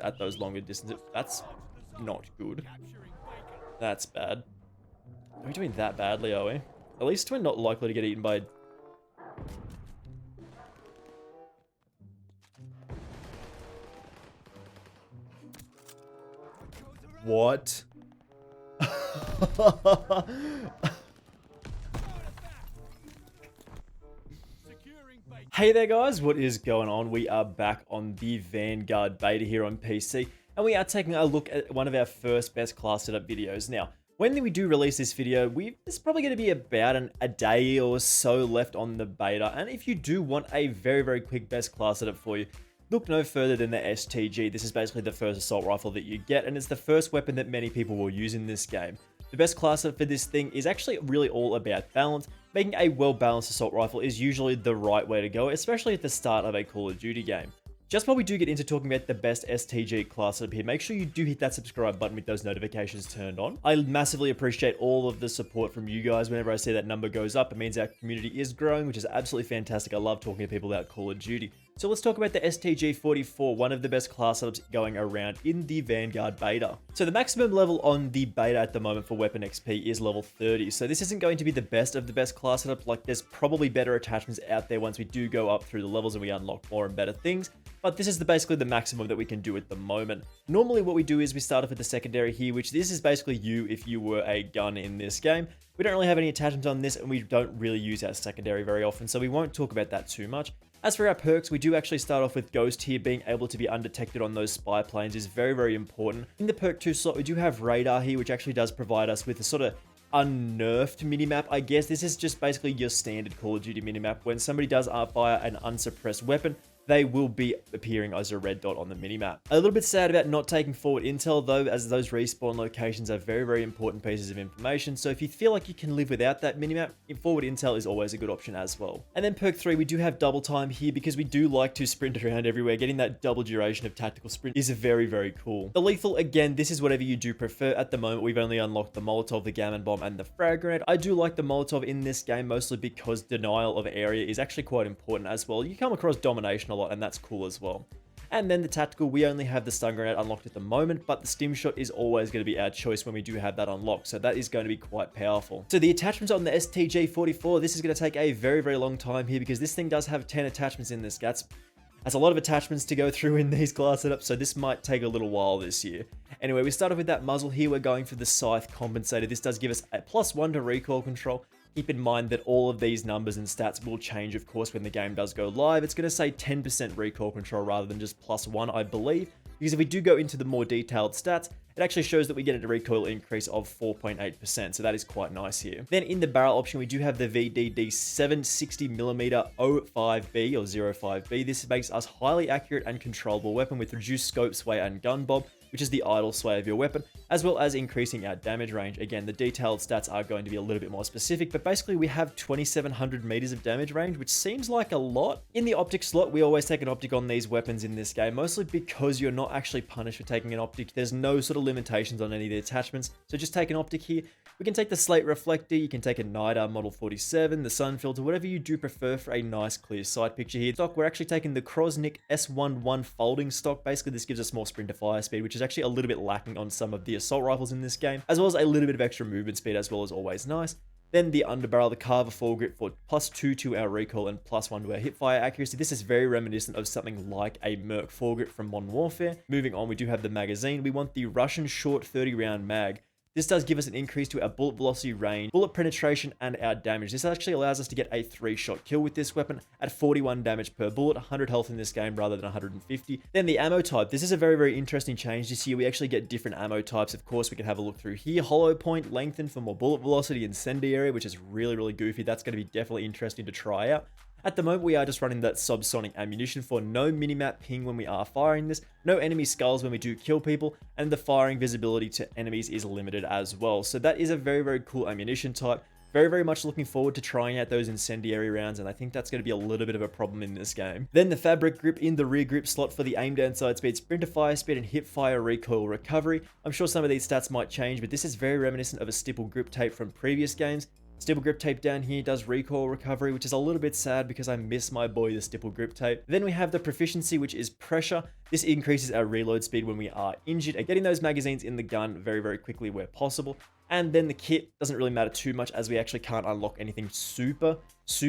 at those longer distances. That's not good. That's bad. Are we doing that badly, are we? At least we're not likely to get eaten by... What? Hey there guys, what is going on? We are back on the Vanguard Beta here on PC, and we are taking a look at one of our first best class setup videos. Now, when we do release this video, there's probably going to be about a day or so left on the beta, and if you do want a very quick best class setup for you, look no further than the STG. This is basically the first assault rifle that you get, and it's the first weapon that many people will use in this game. The best class setup for this thing is actually really all about balance. Making a well-balanced assault rifle is usually the right way to go, especially at the start of a Call of Duty game. Just while we do get into talking about the best STG class setup here, make sure you do hit that subscribe button with those notifications turned on. I massively appreciate all of the support from you guys. Whenever I see that number goes up, it means our community is growing, which is absolutely fantastic. I love talking to people about Call of Duty. So let's talk about the STG44, one of the best class setups going around in the Vanguard Beta. So the maximum level on the beta at the moment for weapon XP is level 30. So this isn't going to be the best of the best class setup. Like, there's probably better attachments out there once we do go up through the levels and we unlock more and better things. But this is basically the maximum that we can do at the moment. Normally what we do is we start off with the secondary here, which this is basically you if you were a gun in this game. We don't really have any attachments on this, and we don't really use our secondary very often, so we won't talk about that too much. As for our perks, we do actually start off with Ghost here. Being able to be undetected on those spy planes is very important. In the perk 2 slot, we do have Radar here, which actually does provide us with a sort of unnerfed minimap, I guess. This is just basically your standard Call of Duty minimap. When somebody does fire an unsuppressed weapon, they will be appearing as a red dot on the minimap. A little bit sad about not taking forward intel though, as those respawn locations are very important pieces of information. So if you feel like you can live without that minimap, forward intel is always a good option as well. And then perk 3, we do have double time here because we do like to sprint around everywhere. Getting that double duration of tactical sprint is very cool. The lethal, again, this is whatever you do prefer. At the moment, we've only unlocked the Molotov, the Gammon Bomb, and the Frag Grenade. I do like the Molotov in this game, mostly because denial of area is actually quite important as well. You come across domination a lot, and that's cool as well. And then the tactical, we only have the stun grenade unlocked at the moment, but the stim shot is always going to be our choice when we do have that unlocked, so that is going to be quite powerful. So the attachments on the STG44, this is going to take a very long time here because this thing does have 10 attachments in this. That's a lot of attachments to go through in these class setups, so this might take a little while this year. Anyway, we start off with that muzzle here. We're going for the Scythe compensator. This does give us a +1 to recoil control. Keep in mind that all of these numbers and stats will change, of course, when the game does go live. It's going to say 10% recoil control rather than just +1, I believe, because if we do go into the more detailed stats, it actually shows that we get a recoil increase of 4.8%, so that is quite nice here. Then in the barrel option, we do have the VDD 760mm 05B or 05B. This makes us highly accurate and controllable weapon with reduced scope, sway, and gun bob, which is the idle sway of your weapon, as well as increasing our damage range. Again, the detailed stats are going to be a little bit more specific, but basically we have 2,700 meters of damage range, which seems like a lot. In the optic slot, we always take an optic on these weapons in this game, mostly because you're not actually punished for taking an optic. There's no sort of limitations on any of the attachments, so just take an optic here. We can take the slate reflector, you can take a NIDAR Model 47, the sun filter, whatever you do prefer for a nice clear sight picture here. Stock, we're actually taking the Krosnik S11 folding stock. Basically, this gives us more sprint to fire speed, which is actually a little bit lacking on some of the assault rifles in this game, as well as a little bit of extra movement speed, as well as always nice. Then the underbarrel, the Carver foregrip for +2 to our recoil and +1 to our hipfire accuracy. This is very reminiscent of something like a Merc foregrip from Modern Warfare. Moving on, we do have the magazine. We want the Russian short 30 round mag. This does give us an increase to our bullet velocity range, bullet penetration, and our damage. This actually allows us to get a 3-shot kill with this weapon at 41 damage per bullet, 100 health in this game rather than 150. Then the ammo type. This is a very interesting change this year. We actually get different ammo types. Of course, we can have a look through here. Hollow point, lengthen for more bullet velocity, incendiary, which is really goofy. That's going to be definitely interesting to try out. At the moment, we are just running that subsonic ammunition for no minimap ping when we are firing this, no enemy skulls when we do kill people, and the firing visibility to enemies is limited as well. So that is a very cool ammunition type. Very much looking forward to trying out those incendiary rounds, and I think that's going to be a little bit of a problem in this game. Then the fabric grip in the rear grip slot for the aim down side speed, sprint to fire speed, and hip fire recoil recovery. I'm sure some of these stats might change, but this is very reminiscent of a stipple grip tape from previous games. Stipple grip tape down here does recoil recovery, which is a little bit sad because I miss my boy, the stipple grip tape. Then we have the proficiency, which is pressure. This increases our reload speed when we are injured and getting those magazines in the gun very, very quickly where possible. And then the kit doesn't really matter too much as we actually can't unlock anything super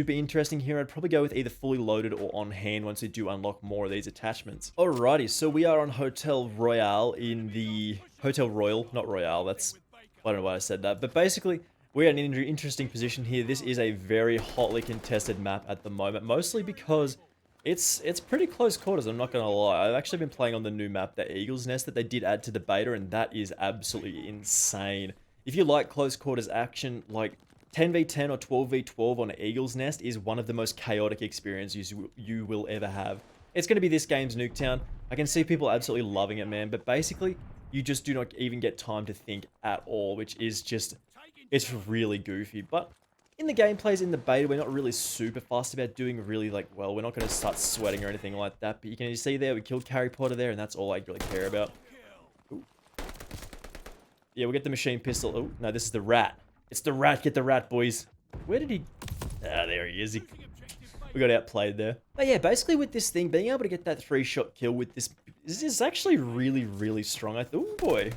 interesting here. I'd probably go with either fully loaded or on hand once we do unlock more of these attachments. Alrighty, so we are on Hotel Royale in the... Hotel Royal, not Royale, that's... I don't know why I said that, but basically... We're in an interesting position here. This is a very hotly contested map at the moment, mostly because it's pretty close quarters, I'm not going to lie. I've actually been playing on the new map, the Eagle's Nest, that they did add to the beta, and that is absolutely insane. If you like close quarters action, like 10v10 or 12v12 on Eagle's Nest is one of the most chaotic experiences you will ever have. It's going to be this game's Nuketown. I can see people absolutely loving it, man, but basically, you just do not even get time to think at all, which is just... It's really goofy, but in the gameplays in the beta, we're not really super fast about doing really like, well, we're not going to start sweating or anything like that, but you can see there, we killed Carry Potter there, and that's all I really care about. Ooh. Yeah, we'll get the machine pistol. Oh, no, this is the rat. It's the rat. Get the rat, boys. Where did he... Ah, there he is. We got outplayed there. But yeah, basically with this thing, being able to get that 3-shot kill with this is actually really strong. Oh, boy.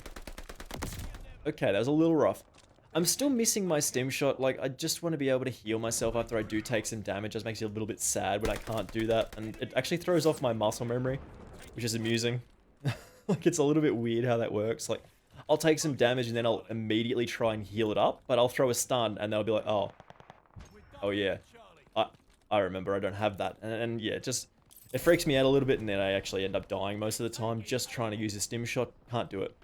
Okay, that was a little rough. I'm still missing my stim shot. Like, I just want to be able to heal myself after I do take some damage. It just makes you a little bit sad when I can't do that. And it actually throws off my muscle memory, which is amusing. Like, it's a little bit weird how that works. Like, I'll take some damage and then I'll immediately try and heal it up. But I'll throw a stun and they'll be like, oh yeah. I remember I don't have that. And yeah, it freaks me out a little bit and then I actually end up dying most of the time just trying to use a stim shot. Can't do it.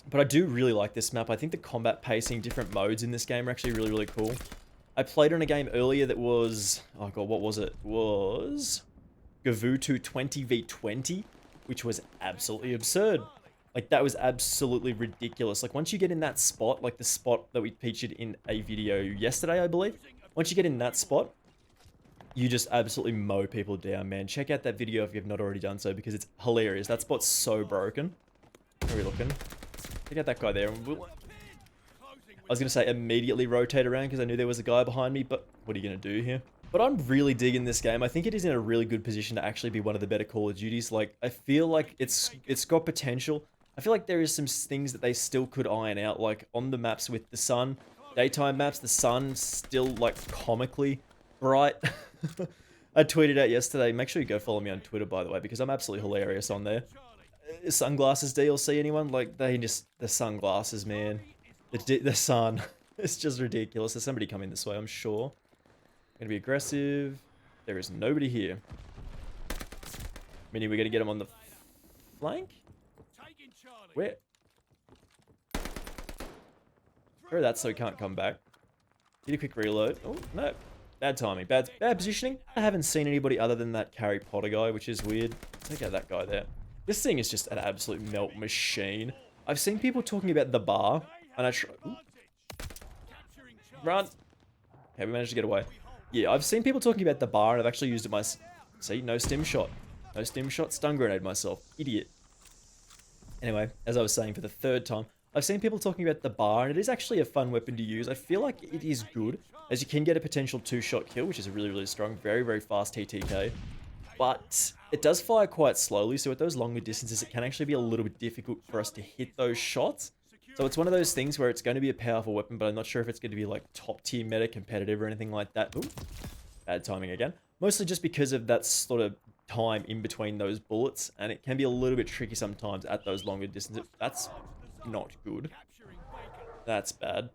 But I do really like this map. I think the combat pacing, different modes in this game are actually really cool. I played on a game earlier that was... Oh god, what was it? It was... Gavutu 20v20, which was absolutely absurd. Like, that was absolutely ridiculous. Like, once you get in that spot, like the spot that we featured in a video yesterday, I believe. Once you get in that spot, you just absolutely mow people down, man. Check out that video if you've not already done so, because it's hilarious. That spot's so broken. Where are we looking? Check out that guy there. I was going to say immediately rotate around because I knew there was a guy behind me, but what are you going to do here? But I'm really digging this game. I think it is in a really good position to actually be one of the better Call of Duties. Like, I feel like it's got potential. I feel like there is some things that they still could iron out, like on the maps with the sun. Daytime maps, the sun's still, like, comically bright. I tweeted out yesterday. Make sure you go follow me on Twitter, by the way, because I'm absolutely hilarious on there. Sunglasses DLC, anyone? Like, the sunglasses, man. The sun. It's just ridiculous. There's somebody coming this way, I'm sure. Gonna be aggressive. There is nobody here. Meaning we're gonna get him on the flank? Where? Throw that so he can't come back. Get a quick reload. Oh, no. Bad timing. Bad positioning. I haven't seen anybody other than that Carry Potter guy, which is weird. Take out that guy there. This thing is just an absolute melt machine. I've seen people talking about the bar, and I try... Ooh. Run! Okay, we managed to get away. Yeah, I've seen people talking about the bar, and I've actually used it myself. See, no stim shot. No stim shot, stun grenade myself. Idiot. Anyway, as I was saying for the third time, I've seen people talking about the bar, and it is actually a fun weapon to use. I feel like it is good, as you can get a potential 2-shot kill, which is really strong. Very fast TTK. But it does fire quite slowly, so at those longer distances, it can actually be a little bit difficult for us to hit those shots. So it's one of those things where it's going to be a powerful weapon, but I'm not sure if it's going to be like top tier meta competitive or anything like that. Ooh, bad timing again. Mostly just because of that sort of time in between those bullets, and it can be a little bit tricky sometimes at those longer distances. That's not good. That's bad.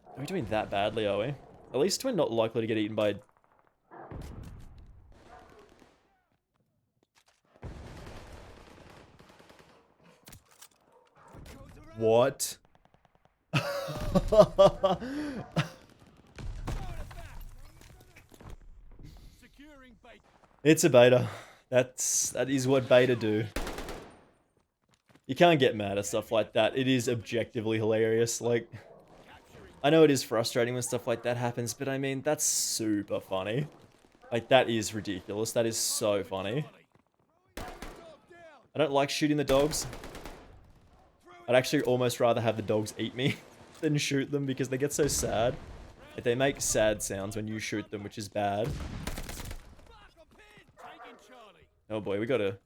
Are we doing that badly, are we? At least we're not likely to get eaten by... What? It's a beta. That is what beta do. You can't get mad at stuff like that. It is objectively hilarious. Like, I know it is frustrating when stuff like that happens, but I mean, that's super funny. Like, that is ridiculous. That is so funny. I don't like shooting the dogs. I'd actually almost rather have the dogs eat me than shoot them because they get so sad. They make sad sounds when you shoot them, which is bad. Oh boy, we gotta...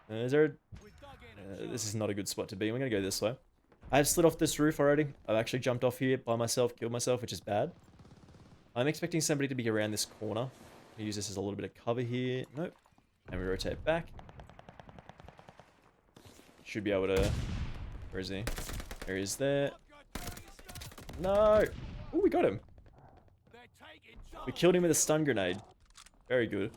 is there a... this is not a good spot to be. We're gonna go this way. I have slid off this roof already. I've actually jumped off here by myself, killed myself, which is bad. I'm expecting somebody to be around this corner. I'll use this as a little bit of cover here. Nope. And we rotate back. Should be able to... where is he? There he is there. No! Oh, we got him. We killed him with a stun grenade. Very good.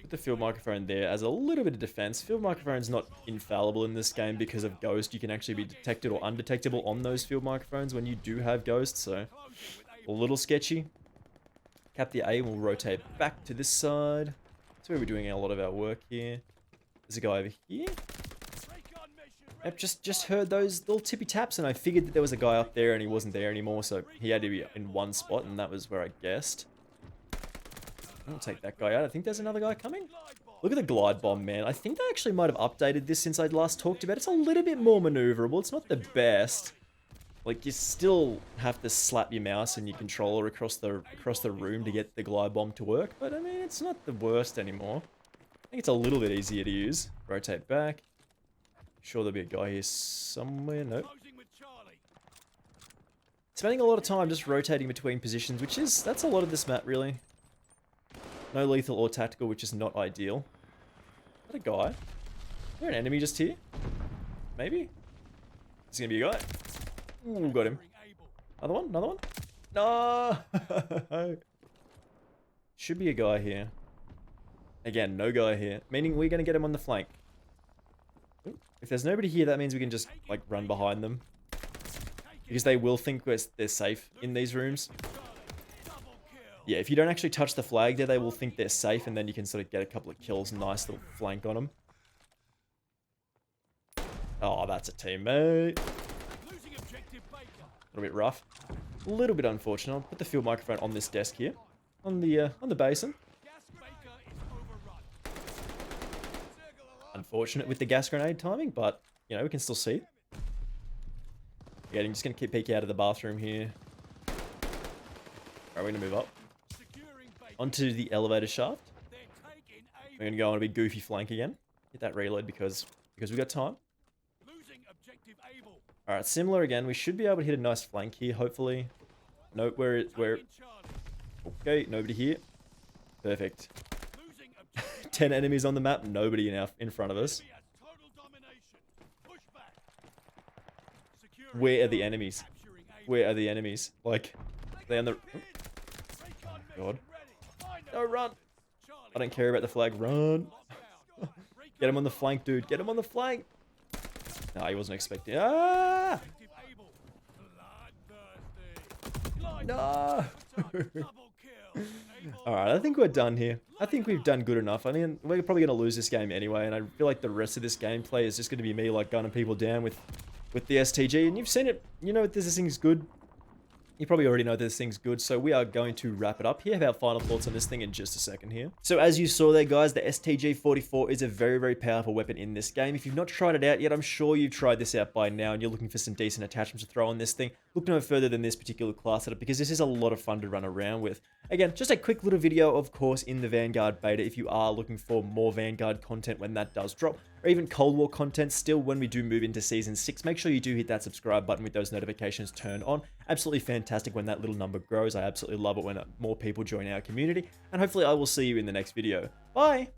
Put the field microphone there as a little bit of defense. Field microphone's not infallible in this game because of Ghost. You can actually be detected or undetectable on those field microphones when you do have Ghost, so a little sketchy. Cap the A, we'll rotate back to this side. That's where we're doing a lot of our work here. There's a guy over here. Yep, just heard those little tippy taps and I figured that there was a guy up there and he wasn't there anymore, so he had to be in one spot and that was where I guessed. I'll take that guy out. I think there's another guy coming. Look at the glide bomb, man. I think they actually might have updated this since I'd last talked about it. It's a little bit more maneuverable. It's not the best. Like, you still have to slap your mouse and your controller across the room to get the glide bomb to work, but I mean, it's not the worst anymore. I think it's a little bit easier to use. Rotate back. Sure there'll be a guy here somewhere. Nope. Spending a lot of time just rotating between positions, that's a lot of this map, really. No lethal or tactical, which is not ideal. Is that a guy? Is there an enemy just here? Maybe? There's gonna be a guy. Ooh, got him. Another one? Another one? No! Should be a guy here. Again, no guy here. Meaning we're gonna get him on the flank. Ooh. If there's nobody here, that means we can just, like, run behind them. Because they will think they're safe in these rooms. Yeah, if you don't actually touch the flag there, they will think they're safe, and then you can sort of get a couple of kills. Nice little flank on them. Oh, that's a teammate. A little bit rough. A little bit unfortunate. I'll put the field microphone on this desk here. On the basin. Unfortunate with the gas grenade timing, but, you know, we can still see. Yeah, I'm just going to keep peeking out of the bathroom here. Alright, we're going to move up. Onto the elevator shaft. We're going to go on a big goofy flank again. Hit that reload because we got time. Alright, similar again. We should be able to hit a nice flank here, hopefully. Nope, where... Okay, nobody here. Perfect. 10 enemies on the map, nobody in front of us. Where are the enemies? Where are the enemies? Like, they on the... Oh, God. No, run! I don't care about the flag. Run! Get him on the flank, dude. Get him on the flank! No, he wasn't expecting... Ah! No! Alright, I think we're done here. I think we've done good enough. I mean, we're probably going to lose this game anyway, and I feel like the rest of this gameplay is just going to be me, like, gunning people down with the STG, and you've seen it. You know this thing's good. You probably already know this thing's good, so we are going to wrap it up here. Have our final thoughts on this thing in just a second here. So as you saw there, guys, the STG44 is a very, very powerful weapon in this game. If you've not tried it out yet, I'm sure you've tried this out by now, and you're looking for some decent attachments to throw on this thing. Look no further than this particular class setup, because this is a lot of fun to run around with. Again, just a quick little video, of course, in the Vanguard Beta, if you are looking for more Vanguard content when that does drop, or even Cold War content still when we do move into Season 6. Make sure you do hit that subscribe button with those notifications turned on. Absolutely fantastic when that little number grows. I absolutely love it when more people join our community, and hopefully I will see you in the next video. Bye!